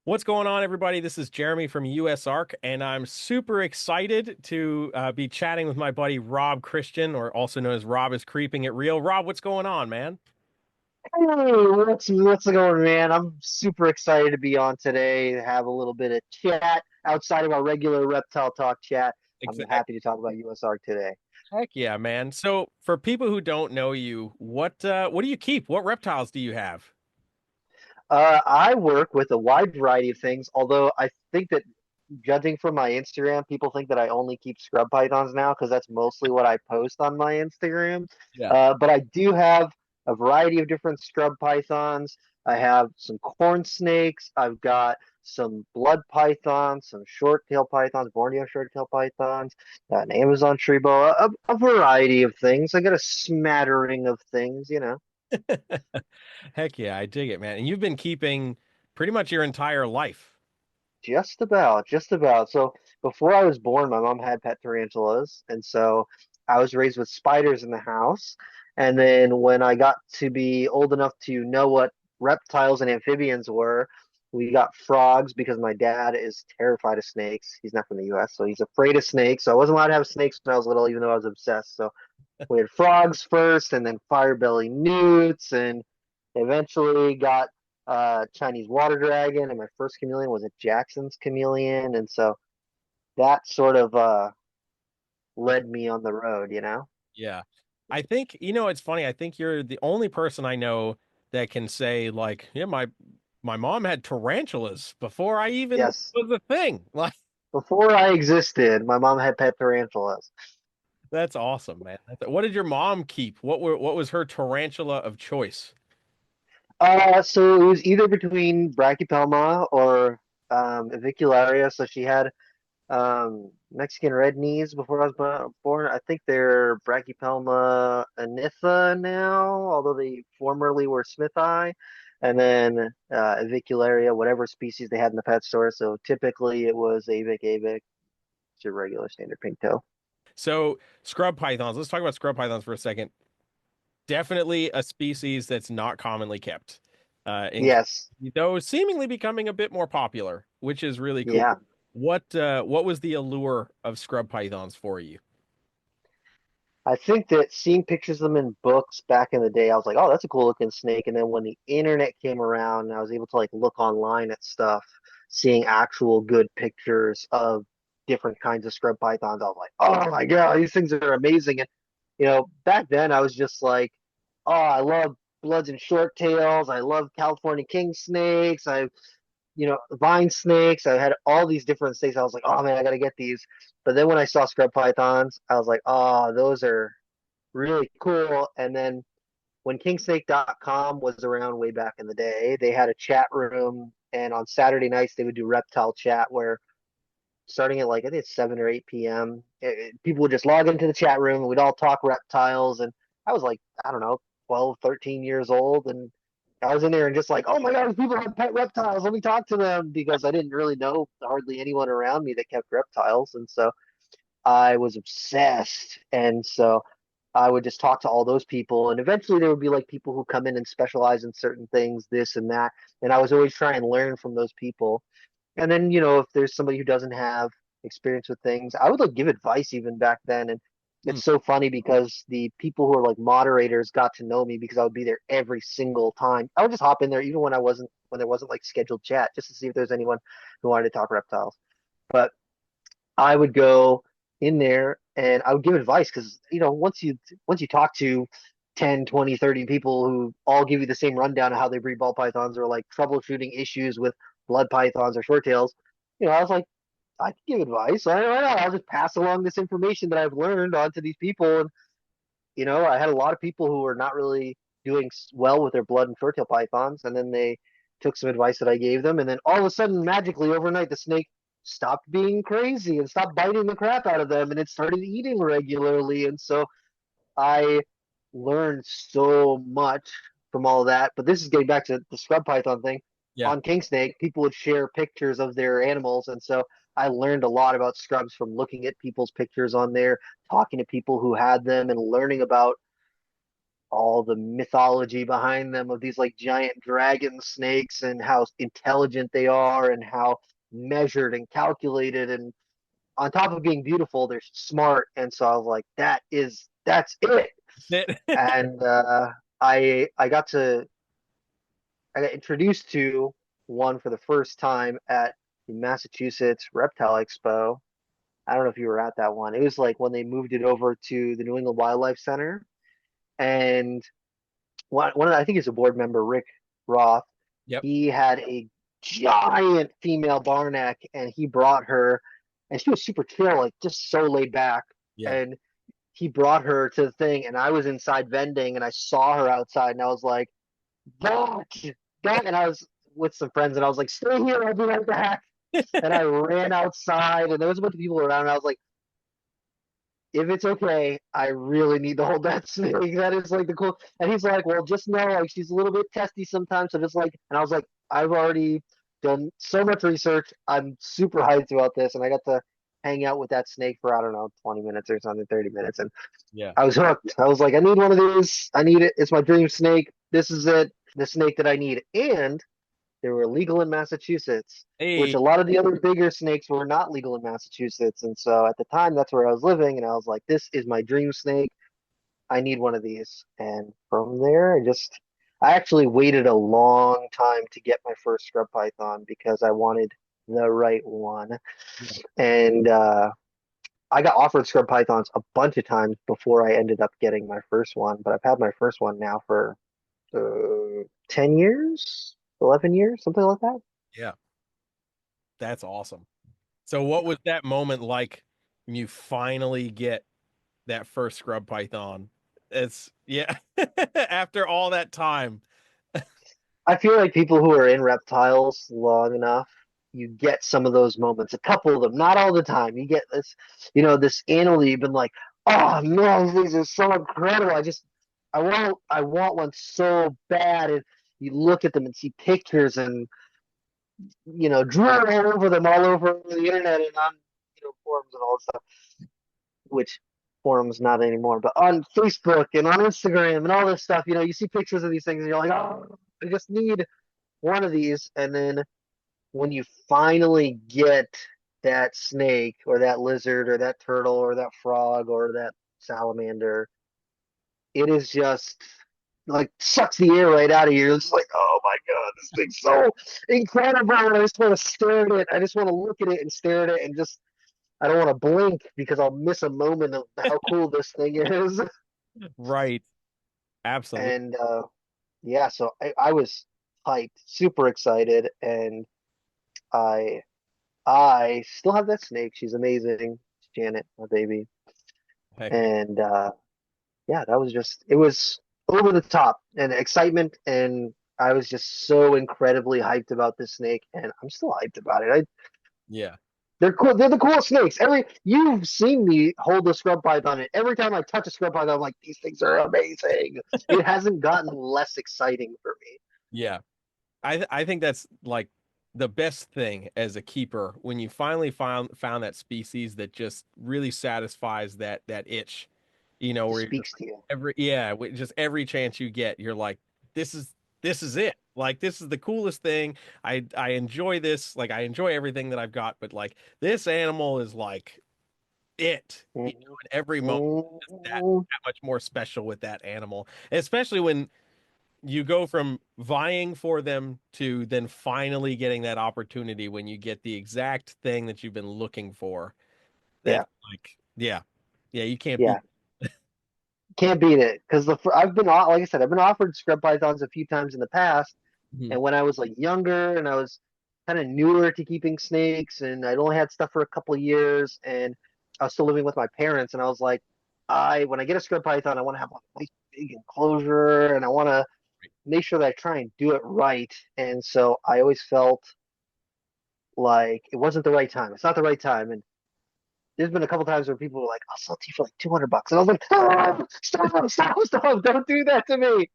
What's going on, everybody? This is Jeremy from USARK, and I'm super excited to be chatting with my buddy Rob Christian, or also known as Rob is Creeping It Real. Rob, what's going on, man? Hey, what's going, man? I'm super excited to be on today, to have a little bit of chat outside of our regular reptile talk chat. I'm Exactly. happy to talk about USARK today. Heck yeah, man. So, for people who don't know you, what do you keep? What reptiles do you have? I work with a wide variety of things, although I think that judging from my Instagram, people think that I only keep scrub pythons now because that's mostly what I post on my Instagram. Yeah. But I do have a variety of different scrub pythons. I have some corn snakes. I've got some blood pythons, some short-tail pythons, Borneo short-tail pythons, an Amazon tree boa, a variety of things. I got a smattering of things. Heck yeah, I dig it, man. And you've been keeping pretty much your entire life. Just about, just about. So before I was born, my mom had pet tarantulas, and so I was raised with spiders in the house. And then when I got to be old enough to know what reptiles and amphibians were, we got frogs because my dad is terrified of snakes. He's not from the US, so he's afraid of snakes. So I wasn't allowed to have snakes when I was little, even though I was obsessed. So we had frogs first, and then fire belly newts, and eventually got Chinese water dragon. And my first chameleon was a Jackson's chameleon, and so that sort of led me on the road. Yeah. I think, it's funny. I think you're the only person I know that can say, like, yeah, my mom had tarantulas before I even Yes, was a thing. Like, before I existed, my mom had pet tarantulas. that's awesome, man. What did your mom keep? What was her tarantula of choice? So it was either between Brachypelma or Avicularia. So she had Mexican red knees before I was born. I think they're Brachypelma anitha now, although they formerly were Smithi. And then Avicularia, whatever species they had in the pet store. So typically it was Avic. It's your regular standard pink toe. So, scrub pythons. Let's talk about scrub pythons for a second. Definitely a species that's not commonly kept. In Yes. though seemingly becoming a bit more popular, which is really cool. Yeah. What was the allure of scrub pythons for you? I think that seeing pictures of them in books back in the day, I was like, oh, that's a cool looking snake. And then when the internet came around and I was able to like look online at stuff, seeing actual good pictures of different kinds of scrub pythons, I was like, oh my God, these things are amazing. And back then I was just like, oh, I love bloods and short tails. I love California king snakes. Vine snakes. I had all these different snakes. I was like, oh man, I gotta get these. But then when I saw scrub pythons, I was like, oh, those are really cool. And then when kingsnake.com was around way back in the day, they had a chat room, and on Saturday nights they would do reptile chat where starting at like I think it's 7 or 8 p.m. People would just log into the chat room and we'd all talk reptiles. And I was like, I don't know, 12, 13 years old, and I was in there and just like, oh my God, people have pet reptiles. Let me talk to them because I didn't really know hardly anyone around me that kept reptiles. And so I was obsessed. And so I would just talk to all those people. And eventually there would be like people who come in and specialize in certain things, this and that. And I was always trying to learn from those people. And then, if there's somebody who doesn't have experience with things, I would like give advice even back then. And Hmm. it's so funny because the people who are like moderators got to know me because I would be there every single time. I would just hop in there even when there wasn't like scheduled chat just to see if there's anyone who wanted to talk reptiles. But I would go in there and I would give advice because, once you talk to 10, 20, 30 people who all give you the same rundown of how they breed ball pythons or like troubleshooting issues with blood pythons or short tails, I was like, I can give advice. I'll just pass along this information that I've learned onto these people. And, I had a lot of people who were not really doing well with their blood and short tail pythons. And then they took some advice that I gave them. And then all of a sudden, magically overnight, the snake stopped being crazy and stopped biting the crap out of them. And it started eating regularly. And so I learned so much from all of that. But this is getting back to the scrub python thing. Yeah. On King Snake, people would share pictures of their animals, and so I learned a lot about scrubs from looking at people's pictures on there, talking to people who had them, and learning about all the mythology behind them of these like giant dragon snakes and how intelligent they are and how measured and calculated, and on top of being beautiful, they're smart. And so I was like, that's it. It. And I I got to I got introduced to one for the first time at the Massachusetts Reptile Expo. I don't know if you were at that one. It was like when they moved it over to the New England Wildlife Center, and one of, I think he's a board member, Rick Roth. Yep. He had a giant female barnack, and he brought her, and she was super chill, like just so laid back. Yeah. And he brought her to the thing, and I was inside vending, and I saw her outside, and I was like, that, that, and I was with some friends, and I was like, stay here, I'll be right back. And I ran outside, and there was a bunch of people around, and I was like, if it's okay, I really need to hold that snake. That is like the cool. And he's like, well, just know, like, she's a little bit testy sometimes. So just like, and I was like, I've already done so much research. I'm super hyped about this. And I got to hang out with that snake for, I don't know, 20 minutes or something, 30 minutes. And Yeah. I was hooked. I was like, I need one of these. I need it. It's my dream snake. This is it. The snake that I need. And they were legal in Massachusetts, which Hey. a lot of the other bigger snakes were not legal in Massachusetts. And so at the time, that's where I was living. And I was like, this is my dream snake. I need one of these. And from there, I actually waited a long time to get my first scrub python because I wanted the right one. Yeah. And I got offered scrub pythons a bunch of times before I ended up getting my first one. But I've had my first one now for 10 years, 11 years, something like that. Yeah. That's awesome. So what was that moment like when you finally get that first scrub python? It's yeah. After all that time. I feel like people who are in reptiles long enough, you get some of those moments, a couple of them, not all the time. You get this, this animal that you've been like, oh man, these are so incredible. I want one so bad. And you look at them and see pictures and, drool all over them all over the internet and on, forums and all this stuff, which forums not anymore, but on Facebook and on Instagram and all this stuff, you see pictures of these things and you're like, oh, I just need one of these. And then when you finally get that snake or that lizard or that turtle or that frog or that salamander, it is just like sucks the air right out of you. It's like, oh my God, this thing's so incredible. And I just want to stare at it. I just want to look at it and stare at it and just, I don't want to blink because I'll miss a moment of how cool this thing is. Right. Absolutely. And yeah, so I was hyped, super excited, and I I still have that snake. She's amazing, Janet, my baby. Heck yeah. And yeah, it was over the top and excitement, and I was just so incredibly hyped about this snake, and I'm still hyped about it. Yeah. They're cool. They're the coolest snakes. You've seen me hold a scrub python, and every time I touch a scrub python, I'm like, these things are amazing. It hasn't gotten less exciting for me. Yeah. I think that's like the best thing as a keeper when you finally found that species that just really satisfies that itch, It where you're just speaks like to you. just every chance you get, you're like, this is it. Like this is the coolest thing. I enjoy this. Like I enjoy everything that I've got, but like this animal is like it, Mhm. in every moment is Mhm. that much more special with that animal, especially when you go from vying for them to then finally getting that opportunity when you get the exact thing that you've been looking for. Yeah, That's like, yeah, yeah, you can't beat. yeah. Can't beat it because I've been like I said, I've been offered scrub pythons a few times in the past, Mhm. and when I was like younger and I was kind of newer to keeping snakes, and I'd only had stuff for a couple of years, and I was still living with my parents, and I was like, I when I get a scrub python, I want to have like a nice big enclosure, and I want to make sure that I try and do it right, and so I always felt like it wasn't the right time. It's not the right time, and there's been a couple times where people were like, "I'll sell it to you for like $200," and I was like, "Oh, stop, stop, stop! Don't do that to me!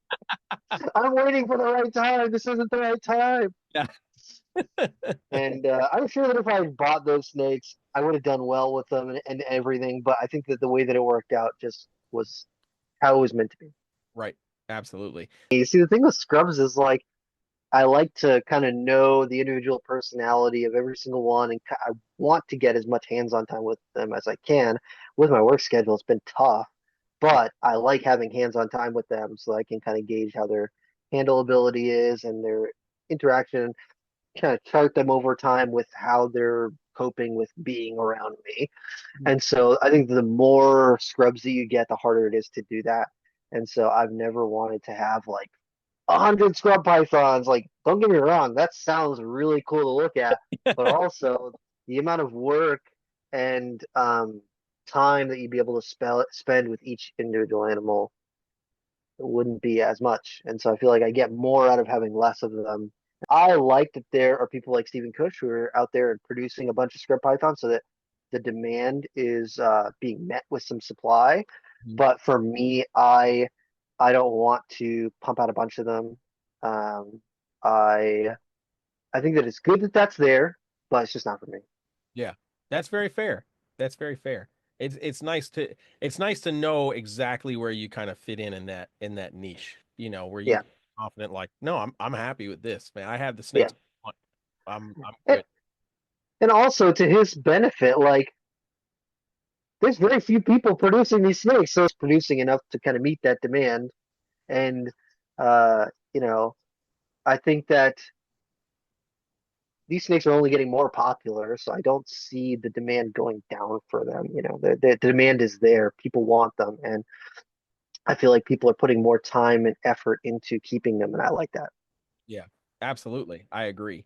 I'm waiting for the right time. This isn't the right time." Yeah. And I'm sure that if I had bought those snakes, I would have done well with them and everything. But I think that the way that it worked out just was how it was meant to be. Right. Absolutely. You see, the thing with scrubs is like I like to kind of know the individual personality of every single one, and I want to get as much hands-on time with them as I can. With my work schedule, it's been tough, but I like having hands-on time with them so I can kind of gauge how their handle ability is and their interaction, kind of chart them over time with how they're coping with being around me. And so I think the more scrubs that you get, the harder it is to do that. And so I've never wanted to have like 100 scrub pythons. Like, don't get me wrong, that sounds really cool to look at, but also the amount of work and time that you'd be able to spend with each individual animal wouldn't be as much. And so I feel like I get more out of having less of them. I like that there are people like Stephen Cush who are out there and producing a bunch of scrub pythons so that the demand is being met with some supply. Mhm. But for me, I don't want to pump out a bunch of them. Um, I I think that it's good that that's there, but it's just not for me. Yeah, that's very fair. That's very fair. It's nice to it's nice to know exactly where you kind of fit in that niche, you know, where you Yeah, confident like, no, I'm happy with this, man. I have the yeah. snakes. I'm And, good. and also to his benefit, like there's very few people producing these snakes, so it's producing enough to kind of meet that demand. And uh, you know, I think that these snakes are only getting more popular, so I don't see the demand going down for them. The demand is there. People want them, and I feel like people are putting more time and effort into keeping them, and I like that. Yeah, absolutely. I agree.